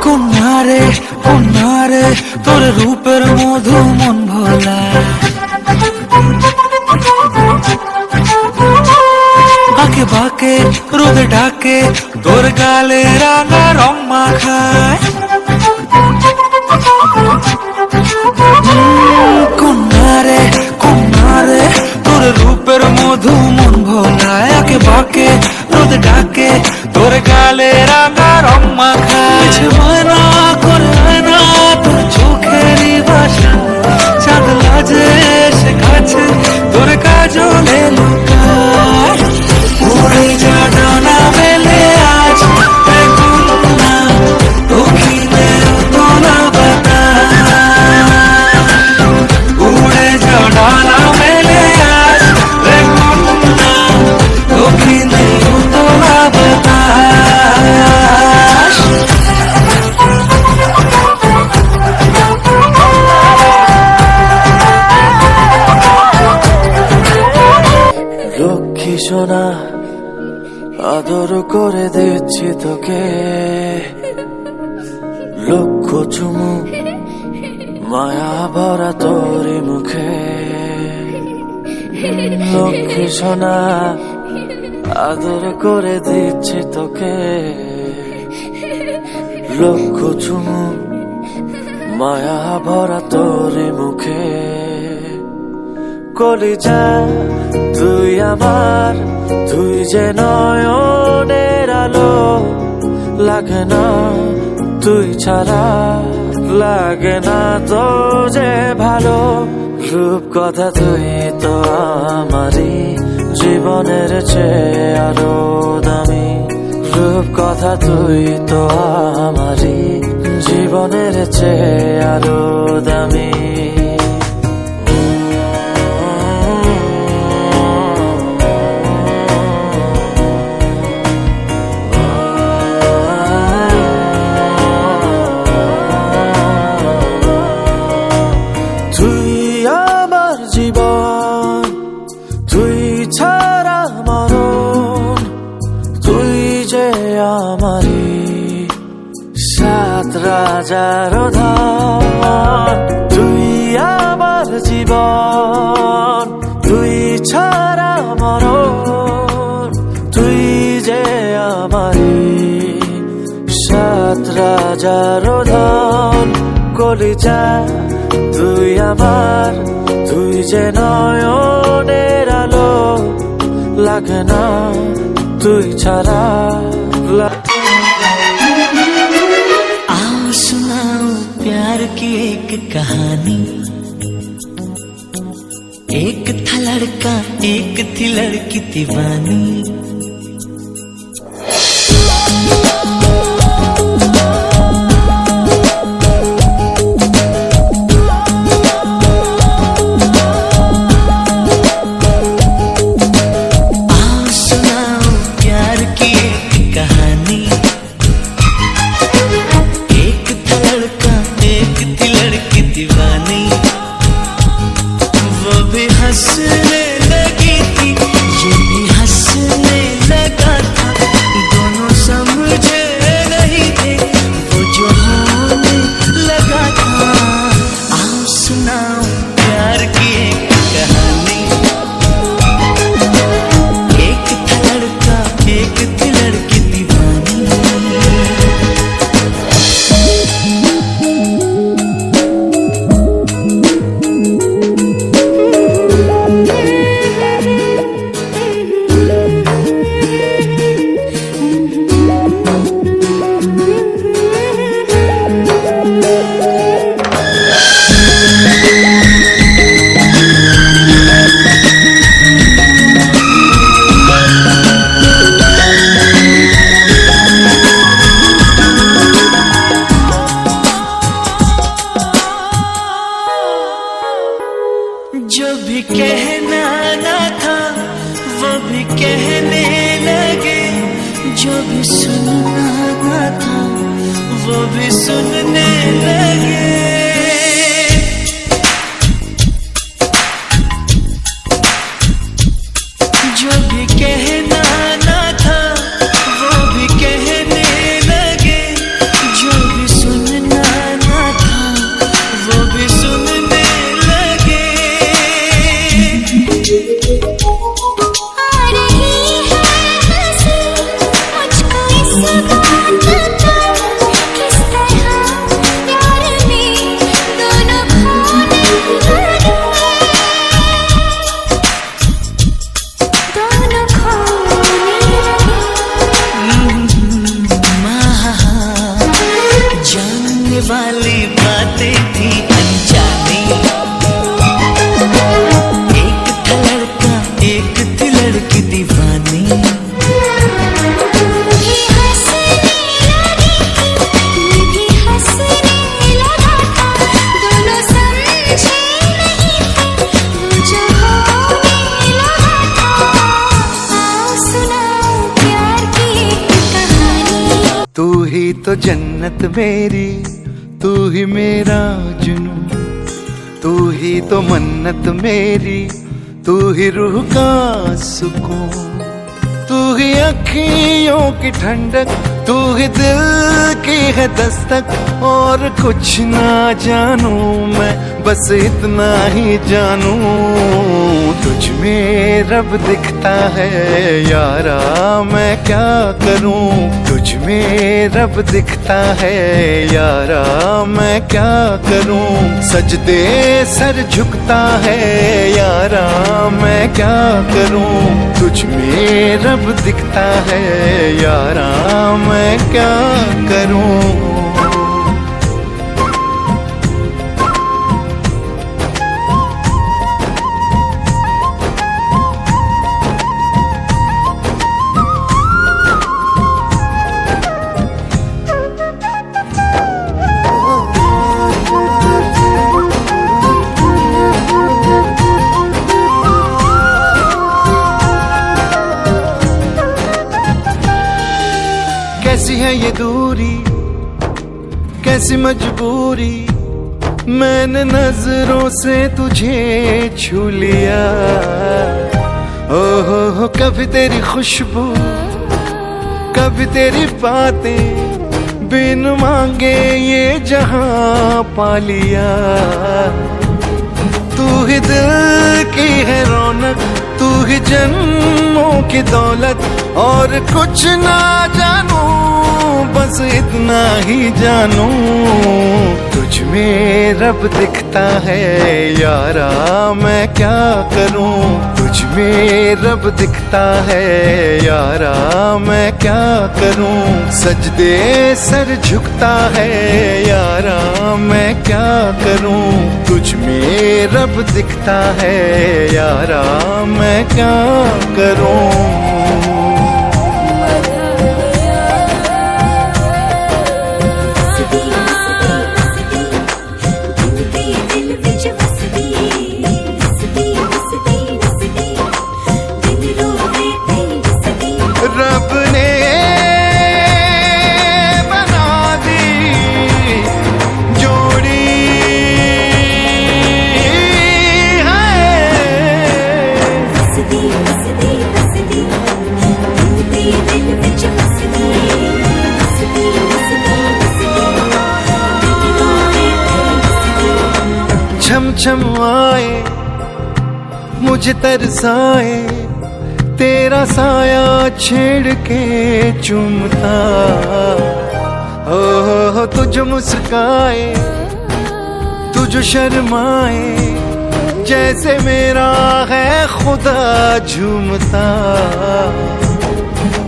কন্যারে কন্যারে তোর রূপের মধু মন ভোলা, আঁকে বাঁকে রোদে ডাকে তোর গালে রাঙা রং মাখায়। কন্যারে কন্যারে তোর রূপের মধু মন ভোলায়, আঁকে বাঁকে রোদে ডাকে তোর গালে রাঙা রং মাখায়। মানা করে না তোর চোখেরই ভাষা, চাঁদ লাজে সে কাছে তোর কাজলে লুকায়। উড়ে যা ডানা মেলে আজ কন্যা দক্ষিণে তোলা বাতাস, উড়ে যা ডানা মেলে আজ কন্যা দক্ষিণে তোলা বাতাস। লক্ষ্মী সোনা আদর করে দিচ্ছি তোকে, লক্ষ চুমু মায়া ভরা তোরি মুখে। লক্ষ্মী সোনা আদর করে দিচ্ছি তোকে, লক্ষ চুমু মায়া ভরা তোরি মুখে। কলিজা তুই আমার, তুই যে নয়নের আলো, লাগে না তুই ছাড়া, লাগে না তো যে ভালো। রূপ কথা তুই তো আমারই জীবনের চেয়ে আরো দামি, রূপ কথা তুই তো আমারই জীবনের চেয়ে আরো দামি। রাজার ধন তুই আমার জীবন, তুই ছাড়া মরণ, তুই যে আমারি সাত রাজার ধন। কলিজা তুই আমার, তুই যে নয়নের আলো, লাগে না তুই ছাড়া। प्यार की एक कहानी, एक था लड़का एक थी लड़की दीवानी। आओ सुनाओ प्यार की एक कहानी, एक था लड़का एक थी लड़की दीवानी। वो भी हंसने लगी थी ये भी हंसने लगा था, दोनों समझे नहीं थे वो जो होने लगा था। आओ सुनाओ प्यार की एक कहानी, एक था लड़का एक थी लड़की दीवानी। जो भी कहना ना था वो भी कहने लगे, जो भी सुनना ना था वो भी सुनने लगे। तो जन्नत मेरी, तू ही मेरा जुनू, तू ही तो मन्नत मेरी, तू ही रूह का सुकून, तू ही अखियों की ठंडक, तू ही दिल की है दस्तक। और कुछ ना जानू मैं, बस इतना ही जानू, तुझ में रब दिखता है यारा, मैं क्या करूं। तुझ में रब दिखता है यारा, मैं क्या करूं। सजदे सर झुकता है यारा, मैं क्या करूं। तुझ में रब दिखता है यारा, मैं क्या करूं। कैसी है ये दूरी, कैसी मजबूरी, मैंने नजरों से तुझे छू लिया। ओहो कभी तेरी खुशबू, कभी तेरी बातें, बिन मांगे ये जहां पा लिया। तू ही दिल की है रौनक, तू ही जन्मों की दौलत। और कुछ ना जानू, बस इतना ही जानू, तुझ में रब दिखता है यारा, मैं क्या करूं। तुझ में रब दिखता है यारा, मैं क्या करूं। सजदे सर झुकता है यारा, मैं क्या करूं। तुझ में रब दिखता है यारा, मैं क्या करूं। रब ने बना दी जोड़ी छम छम आए मुझे तरसाए, तेरा साया छेड़ के चूमता। ओह तुझ मुस्काए, तुझ शर्माए, जैसे मेरा है खुदा झूमता।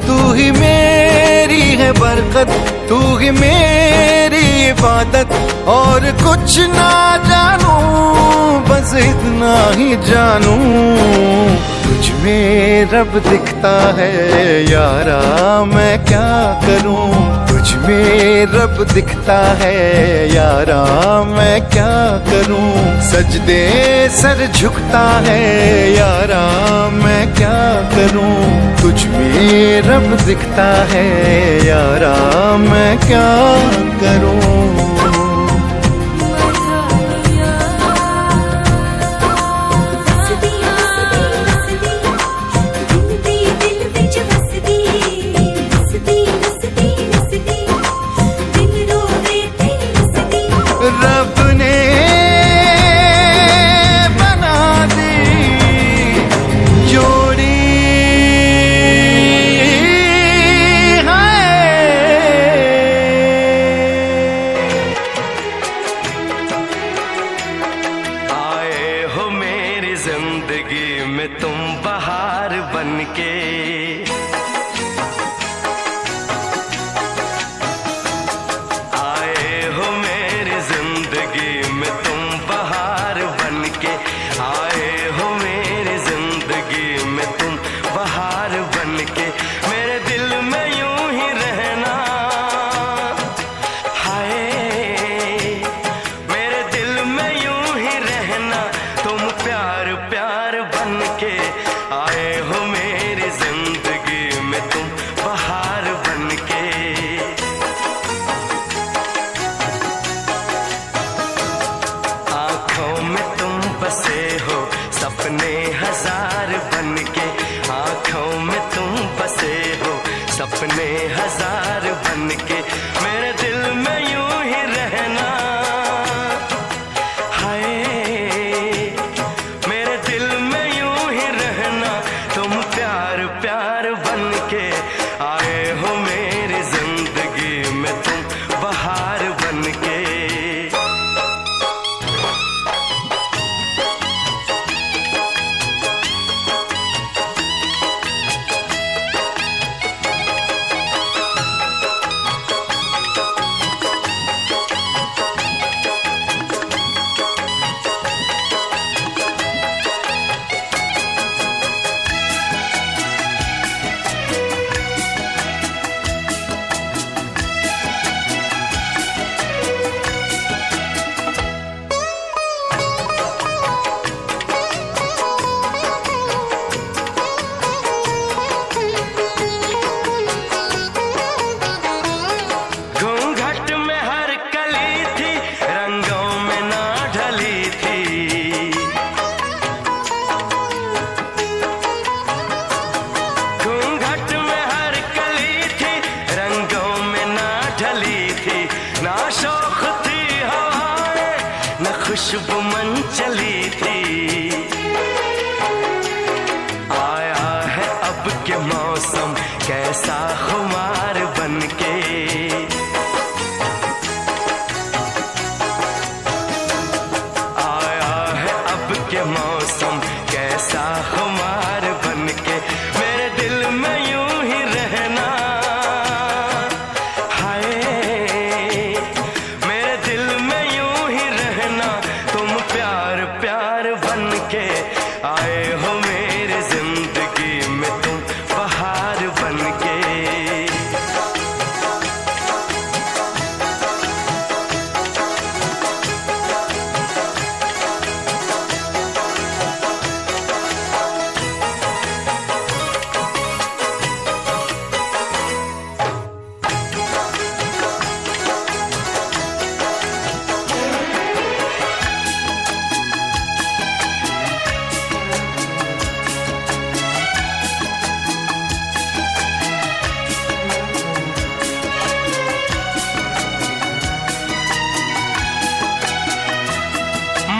तू ही मेरी है बरकत, तू ही मेरी इबादत। और कुछ ना जानू, बस इतना ही जानू, तुझ में रब दिखता है यारा, मैं क्या करूं। तुझ में रब दिखता है यारा, मैं क्या करूं। सजदे सर झुकता है यारा, मैं क्या करूं। तुझ में रब दिखता है यारा, मैं क्या करूं। रब ने बना दी जोड़ी है। आए हो मेरी जिंदगी में तुम बहार बनके, मेरे दिल में यूं ही रहना। हाय मेरे दिल में यूं ही रहना, तुम प्यार प्यार बन के आए हो मेरी जिंदगी। सपने हजार बन के आंखों में तुम बसे हो, सपने हजार बन के मेरे दिल में यूं ही रहना। हाय मेरे दिल में यूं ही रहना, तुम प्यार प्यार बन के आए हो मेरी जिंदगी में, तुम बहार बन के। खुशबू मन चली थी, आया है अब के मौसम कैसा खुमार बन के। आया है अब के मौसम कैसा खुमार बन के, मेरे दिल में यूं ही रहना। हाय मेरे दिल में यूं ही रहना, तुम प्यार प्यार बन के आए हो मेरी जिंदगी में, तुम बहार बन के।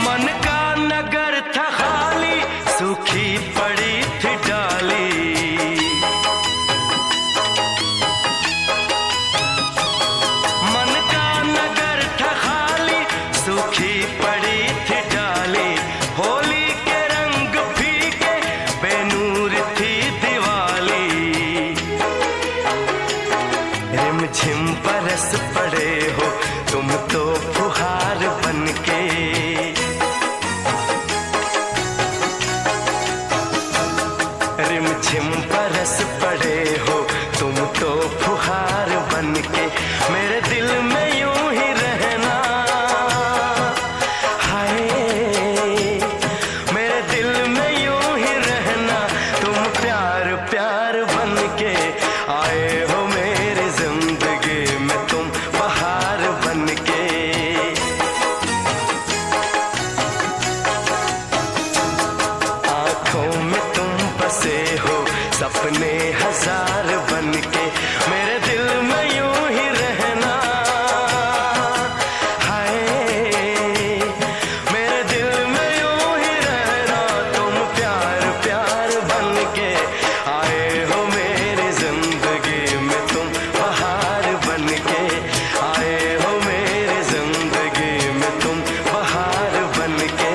मन का नगर था खाली, सूखी पड़ी थी डाली। मन का नगर था खाली, सूखी पड़ी थी डाली। होली के रंग फीके, बेनूर थी दिवाली। रिमझिम बरस पड़े हो तुम तो फुहार बन के। रिमझिम बरस पड़े हो तुम तो फुहार बन के, मेरे दिल में यूं ही रहना। हाय मेरे दिल में यूं ही रहना, तुम प्यार प्यार बन के आए हो मेरी जिंदगी में, तुम बहार बन के। आंखों में तुम बसे हो, सपने हजार बन के मेरे दिल में यूं ही रहना। हाय मेरे दिल में यूं ही रहना, तुम प्यार प्यार बन के आए हो मेरी जिंदगी में, तुम बहार बन के आए हो मेरी जिंदगी में, तुम बहार बन के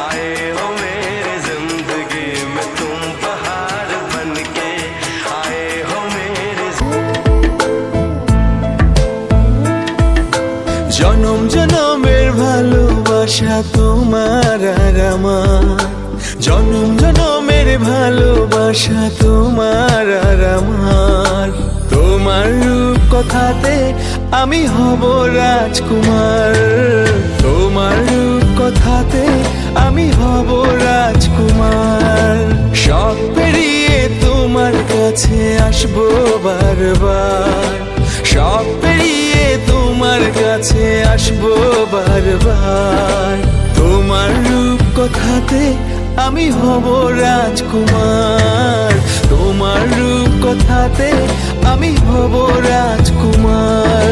आए हो मेरी जिंदगी में, तुम बहार बन के आए हो मेरे। জনম জনমের ভালোবাসা তোমার আর আমার, জনম জনমের ভালোবাসা তোমার আর আমার। তোমার রূপ কথাতে আমি হব রাজকুমার, তোমার রূপ কথাতে আমি হব রাজকুমার। সব পেরিয়ে তোমার কাছে আসবো বারবার, সব পেরিয়ে তোমার কাছে আসবো বারবার। তোমার রূপ কথাতে আমি হব রাজকুমার, তোমার রূপ কথাতে আমি হব রাজকুমার।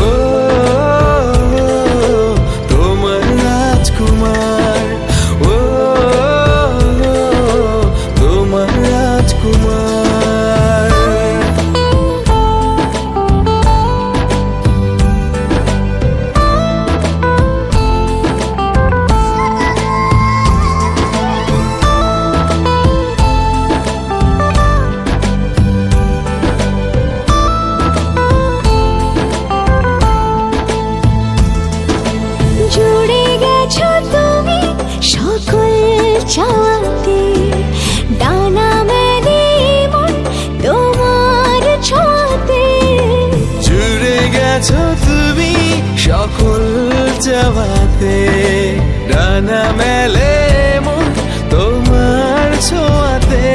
ও তোমার রাজকুমার, ও তোমার রাজকুমার। জুড়ে গেছো তুমি সকল চাওয়াতে, ডানা মেলে মন তোমার ছোঁয়াতে। জুড়ে গেছো তুমি সকল চাওয়াতে, ডানা মেলে মন তোমার ছোঁয়াতে।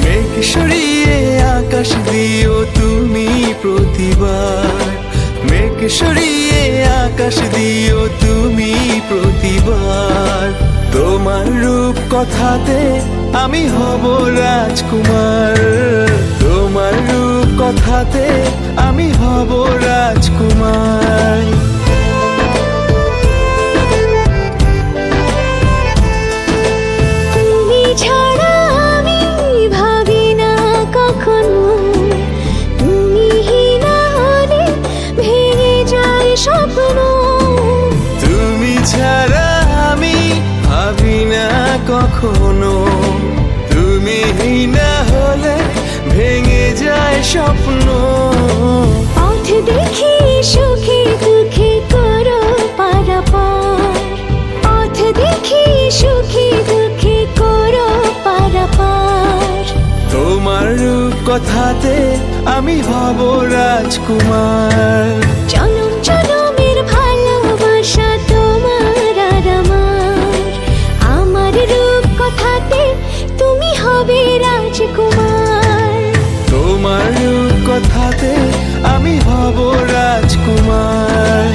মেঘ সরিয়ে আকাশ দিও তুমি প্রতিবার, মেঘ সরিয়ে আকাশ দিও তুমি প্রতিবার। তোমার রূপ কথাতে আমি হব রাজকুমার, তোমার রূপ কথাতে আমি হব রাজকুমার। তুমি ছাড়া আমি ভাবি না কখনো, তুমি না হলে ভেঙে যায় স্বপ্ন। তুমি ছাড়া আমি ভাবি না কখনো, তুমি না হলে ভেঙে যায় স্বপ্ন। পথ দেখি সুখে দুঃখে করো পারাপার, পথ দেখি সুখে দুঃখে করো পারাপার। তোমার রূপ কথাতে আমি হব রাজকুমার। জনম জনমের ভালোবাসা তোমার আর আমার রূপ কথাতে তুমি হবে রাজকুমার। তোমার রূপ কথাতে আমি হব রাজকুমার।